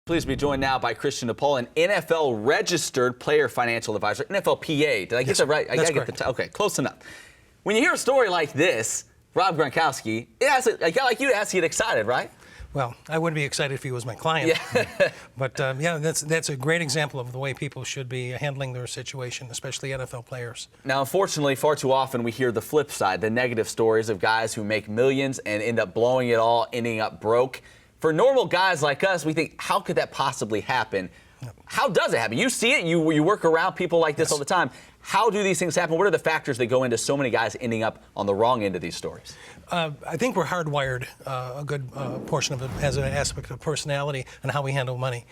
Pleased to be joined now by Christian DePaul, an NFL registered player financial advisor, NFLPA. Did I get that right? That's correct. Okay, close enough. When you hear a story like this, Rob Gronkowski, a guy like you has to get excited, right? Well, I wouldn't be excited if he was my client. Yeah. But yeah, that's a great example of the way people should be handling their situation, especially NFL players. Now, unfortunately, far too often we hear the flip side, the negative stories of guys who make millions and end up blowing it all, ending up broke. For normal guys like us, we think, how could that possibly happen? How does it happen? You see it. You work around people like this all the time. How do these things happen? What are the factors that go into so many guys ending up on the wrong end of these stories? I think we're hardwired, a good portion of it as an aspect of personality and how we handle money.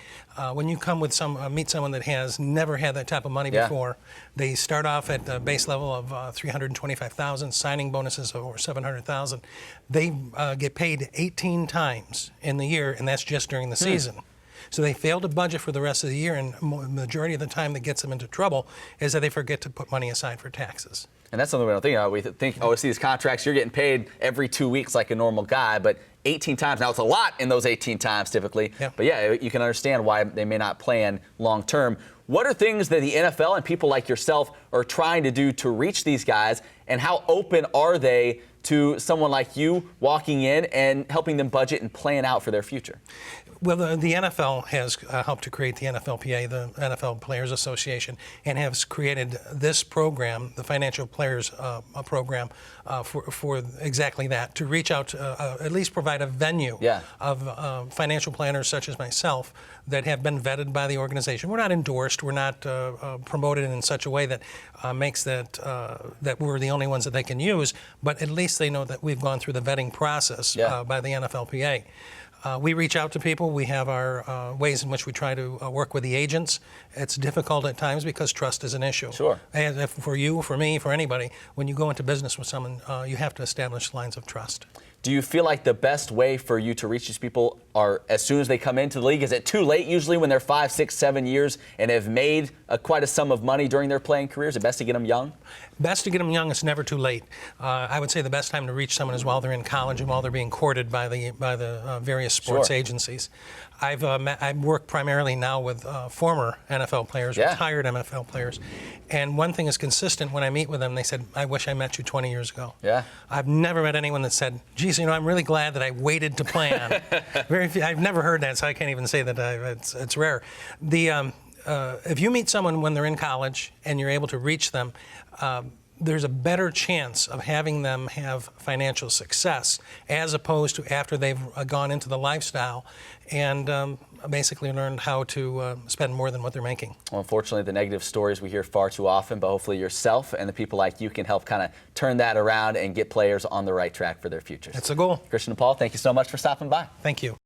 When you come with meet someone that has never had that type of money before, they start off at the base level of $325,000, signing bonuses of over $700,000. They get paid 18 times in the year, and that's just during the season. So they fail to budget for the rest of the year, and the majority of the time that gets them into trouble is that they forget to put money aside for taxes. And that's something we don't think about. We think, oh, see these contracts, you're getting paid every 2 weeks like a normal guy, but 18 times. Now, it's a lot in those 18 times typically, but yeah, you can understand why they may not plan long term. What are things that the NFL and people like yourself are trying to do to reach these guys, and how open are they to someone like you walking in and helping them budget and plan out for their future? Well, the NFL has helped to create the NFLPA, the NFL Players Association, and has created this program, the Financial Players Program, for exactly that, to reach out to at least provide a venue of financial planners such as myself that have been vetted by the organization. We're not endorsed, we're not promoted in such a way that makes that we're the only ones that they can use, but at least they know that we've gone through the vetting process by the NFLPA. We reach out to people. We have our ways in which we try to work with the agents. It's difficult at times because trust is an issue. Sure. And for you, for me, for anybody, when you go into business with someone, you have to establish lines of trust. Do you feel like the best way for you to reach these people are as soon as they come into the league? Is it too late usually when they're 5, 6, 7 years and have made quite a sum of money during their playing careers? Is it best to get them young? Best to get them young. It's never too late. I would say the best time to reach someone is while they're in college and while they're being courted by the various sports agencies. I work primarily now with former NFL players, retired NFL players, and one thing is consistent when I meet with them. They said, "I wish I met you 20 years ago." Yeah. I've never met anyone that said, "Geez, I'm really glad that I waited to plan." Very few. I've never heard that, so I can't even say that. It's rare. If you meet someone when they're in college and you're able to reach them, there's a better chance of having them have financial success as opposed to after they've gone into the lifestyle and basically learned how to spend more than what they're making. Well, unfortunately, the negative stories we hear far too often, but hopefully yourself and the people like you can help kind of turn that around and get players on the right track for their futures. That's the goal. Christian DePaul, thank you so much for stopping by. Thank you.